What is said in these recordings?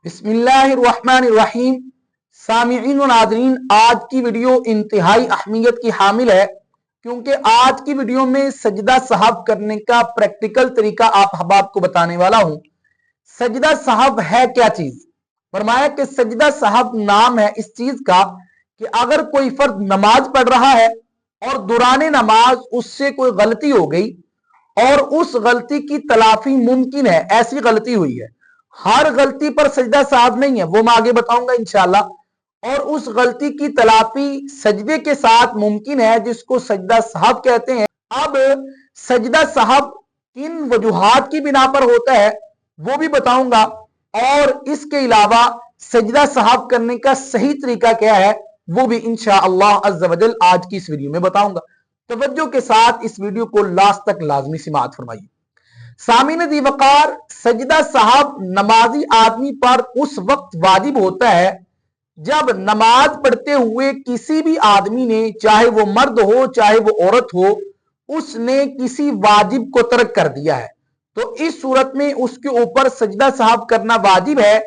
बिस्मिल्लाहिर्रहमानिर्रहीम। सामिईन व नाज़रीन, आज की वीडियो इंतहाई अहमियत की हामिल है, क्योंकि आज की वीडियो में सजदा साहब करने का प्रैक्टिकल तरीका आप अहबाब को बताने वाला हूं। सजदा साहब है क्या चीज? फरमाया कि सजदा साहब नाम है इस चीज का कि अगर कोई फर्द नमाज पढ़ रहा है और दौरान नमाज उससे कोई गलती हो गई और उस गलती की तलाफी मुमकिन है, ऐसी गलती हुई है, हर गलती पर सजदा साहब नहीं है, वो मैं आगे बताऊंगा इंशाल्लाह। और उस गलती की तलाफी सजदे के साथ मुमकिन है, जिसको सजदा साहब कहते हैं। अब सजदा साहब किन वजूहात की बिना पर होता है वो भी बताऊंगा, और इसके अलावा सजदा साहब करने का सही तरीका क्या है वो भी इंशाअल्लाह अज़्ज़ा वजल आज की इस वीडियो में बताऊंगा। तवज्जो के साथ इस वीडियो को लास्ट तक लाजमी समाअत फरमाइए। सामीन दी वकार, सजदा साहब नमाजी आदमी पर उस वक्त वाजिब होता है जब नमाज पढ़ते हुए किसी भी आदमी ने, चाहे वो मर्द हो चाहे वो औरत हो, उसने किसी वाजिब को तर्क कर दिया है। तो इस सूरत में उसके ऊपर सजदा साहब करना वाजिब है।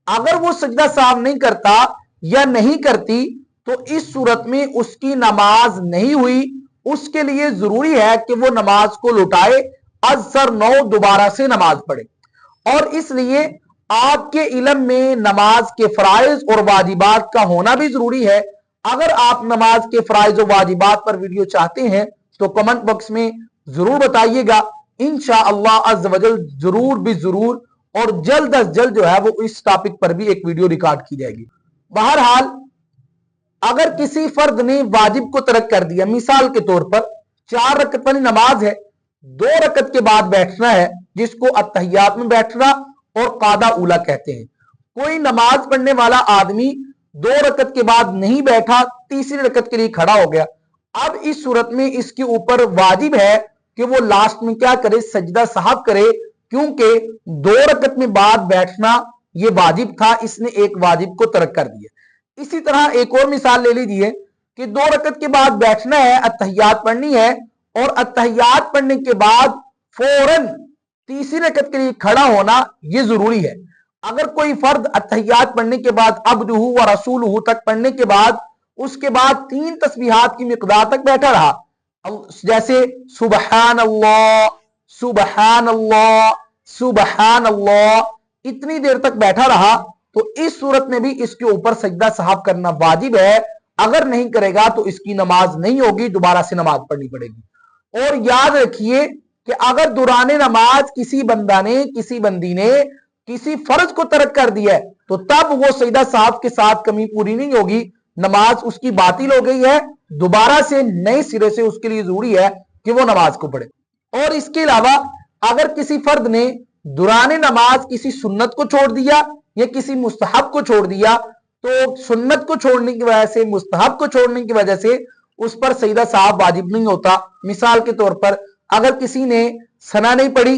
अगर वो सजदा साहब नहीं करता या नहीं करती तो इस सूरत में उसकी नमाज नहीं हुई। उसके लिए जरूरी है कि वो नमाज को लौटाए, अज़्ज़र नौ दोबारा से नमाज पढ़े। और इसलिए आपके इल्म में नमाज के फराइज और वाजिबात का होना भी जरूरी है। अगर आप नमाज के फराइज और वाजिबात पर वीडियो चाहते हैं तो कमेंट बॉक्स में जरूर बताइएगा। इंशाअल्लाह अज़्ज़ वजल जरूर भी जरूर और जल्द अज जल्द जो है वो इस टॉपिक पर भी एक वीडियो रिकॉर्ड की जाएगी। बहरहाल, अगर किसी फर्द ने वाजिब को तर्क कर दिया, मिसाल के तौर पर 4 रकत वाली नमाज है, 2 रकत के बाद बैठना है, जिसको अत्तहियात में बैठना और कादा उला कहते हैं। कोई नमाज पढ़ने वाला आदमी 2 रकत के बाद नहीं बैठा, तीसरी रकत के लिए खड़ा हो गया। अब इस सूरत में इसके ऊपर वाजिब है कि वो लास्ट में क्या करे, सजदा साहब करे, क्योंकि 2 रकत में बाद बैठना ये वाजिब था, इसने एक वाजिब को तर्क कर दिया। इसी तरह एक और मिसाल ले लीजिए कि 2 रकत के बाद बैठना है, अत्तहियात पढ़नी है, और अत्तहियात पढ़ने के बाद फौरन तीसरी रकत के लिए खड़ा होना यह जरूरी है। अगर कोई फर्द अत्तहियात पढ़ने के बाद अब्दुहु व रसूलुहु तक पढ़ने के बाद उसके बाद 3 तस्बीहात की मिकदार तक बैठा रहा, जैसे सुबहान अल्लाह सुबहान अल्लाह सुबहान अल्लाह, इतनी देर तक बैठा रहा, तो इस सूरत में भी इसके ऊपर सजदा साहब करना वाजिब है। अगर नहीं करेगा तो इसकी नमाज नहीं होगी, दोबारा से नमाज पढ़नी पड़ेगी। और याद रखिए कि अगर दौरान नमाज किसी बंदा ने, किसी बंदी ने किसी फर्ज को तर्क कर दिया है तो तब वो सजदा साहब के साथ कमी पूरी नहीं होगी, नमाज उसकी बातिल हो गई है। दोबारा से नए सिरे से उसके लिए जरूरी है कि वो नमाज को पढ़े। और इसके अलावा अगर किसी फर्द ने दौरान नमाज किसी सुन्नत को छोड़ दिया या किसी मुस्तहब को छोड़ दिया, तो सुन्नत को छोड़ने की वजह से, मुस्तहब को छोड़ने की वजह से उस पर सजदा साहब वाजिब नहीं होता। मिसाल के तौर पर अगर किसी ने सना नहीं पढ़ी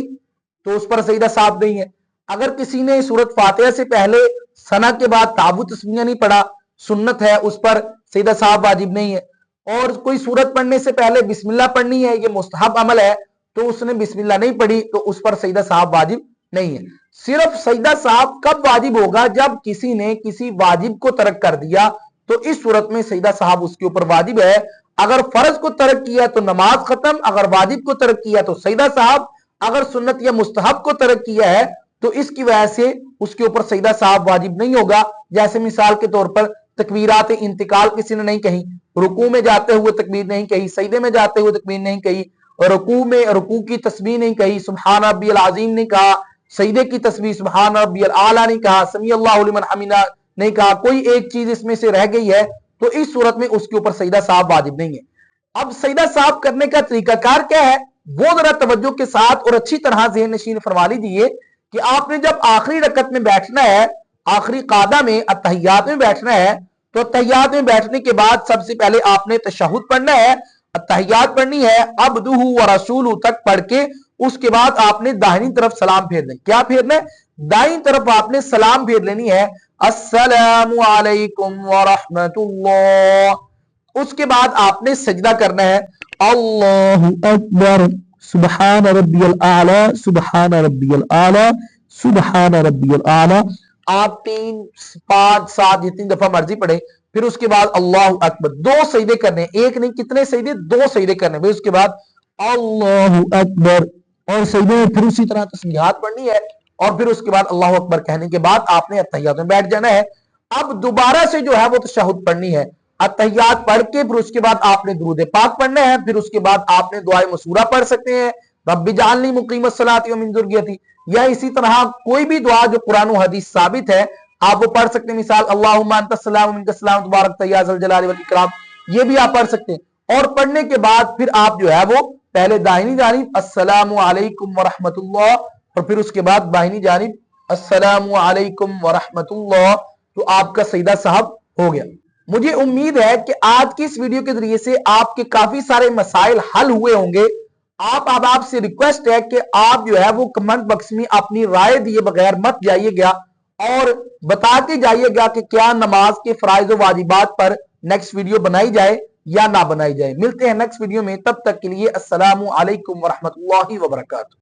तो उस पर सजदा साहब नहीं है। अगर किसी ने सूरत फातिहा से पहले सना के बाद ताबू तस्मीया नहीं पढ़ा, सुन्नत है, उस पर सजदा साहब वाजिब नहीं है। और कोई सूरत पढ़ने से पहले बिस्मिल्लाह पढ़नी है, ये मुस्तहब अमल है, तो उसने बिस्मिल्लाह नहीं पढ़ी तो उस पर सजदा साहब वाजिब नहीं है। सिर्फ सजदा साहब कब वाजिब होगा, जब किसी ने किसी वाजिब को तर्क कर दिया, तो इस सूरत में सजदा साहब उसके ऊपर वाजिब है। अगर फर्ज को तर्क किया तो नमाज खत्म, अगर वाजिब को तर्क किया तो सजदा साहब, अगर सुन्नत या मुस्तहब को तर्क किया है तो इसकी वजह से उसके ऊपर सजदा साहब वाजिब नहीं होगा। जैसे मिसाल के तौर पर तकबीरात इंतकाल किसी ने नहीं कही, रुकू में जाते हुए तकबीर नहीं कही, सजदे में जाते हुए तकबीर नहीं कही, और रुकू में रुकू की तस्बीह नहीं कही, सुब्हान रब्बियल अज़ीम नहीं कहा, सजदे की तस्बीह सुब्हान रब्बियल आला नहीं कहा, समी अल्लाहु लिमन हमिदा नहीं कहा, कोई एक चीज इसमें से रह गई है, तो इस सूरत में उसके ऊपर सजदा साहब वाजिब नहीं है। अब सजदा साहब करने का तरीकाकार क्या है वो जरा तवज्जो के साथ और अच्छी तरह ज़हन नशीन फरमा लीजिए कि आपने जब आखिरी रकत में बैठना है, आखिरी कादा में अत्तहियात में बैठना है, तो अत्तहियात में बैठने के बाद सबसे पहले आपने तशहुद पढ़ना है, अत्तहियात पढ़नी है, अब्दुहु व रसूलुहु तक पढ़ के उसके बाद आपने दाहिनी तरफ सलाम फेरना है। क्या फेरना है? दाहिनी तरफ आपने सलाम फेर लेनी है, अस्सलामु अलैकुम व रहमतुल्लाह। उसके बाद आपने सजदा करना है, अल्लाहु अकबर सुबहान रब्बियल आला सुबहान रब्बियल आला सुबहान रब्बियल आला आप 3, 5, 7 जितनी दफा मर्जी पढ़े। फिर उसके बाद अल्लाह अकबर, 2 सजदे करने, एक नहीं कितने सजदे, 2 सजदे करने। फिर उसके बाद अल्लाह अकबर और सजदे, फिर उसी तरह तस्बीहात पढ़नी है और फिर उसके बाद अल्लाह अकबर कहने के बाद आपने अत्तहियात में बैठ जाना है। अब दोबारा से जो है वो तशहुद पढ़नी है। अत्तहियात पढ़ के फिर उसके बाद आपने दुरूद पाक पढ़ना है। फिर उसके बाद आपने दुआए मसूरा पढ़ सकते हैं, रब्बी जाअलनी मुकीमस सलाती व मिन ज़ुर्रियती, या इसी तरह कोई भी दुआ जो कुरान और हदीस साबित है आप वो पढ़ सकते हैं। मिसाल अल्लाहुम्मा अंतस सलाम व मिनकस सलाम तबारक या ज़ल जलाली वल इकराम, ये भी आप पढ़ सकते हैं। और पढ़ने के बाद फिर आप जो है वो पहले दाहिनी जानिब अस्सलामु अलैकुम व रहमतुल्लाह और फिर उसके बाद बाहिनी जानिब अस्सलामु अलैकुम व रहमतुल्लाह, तो आपका सजदा साहब हो गया। मुझे उम्मीद है कि आज की इस वीडियो के जरिए से आपके काफी सारे मसाइल हल हुए होंगे। अब आपसे रिक्वेस्ट है कि आप जो है वो कमेंट बॉक्स में अपनी राय दिए बगैर मत जाइएगा और बताते जाइएगा कि क्या नमाज के फराइज और वाजिबात पर नेक्स्ट वीडियो बनाई जाए या ना बनाई जाए। मिलते हैं नेक्स्ट वीडियो में, तब तक के लिए अस्सलामु अलैकुम व रहमतुल्लाहि व बरकातुहू।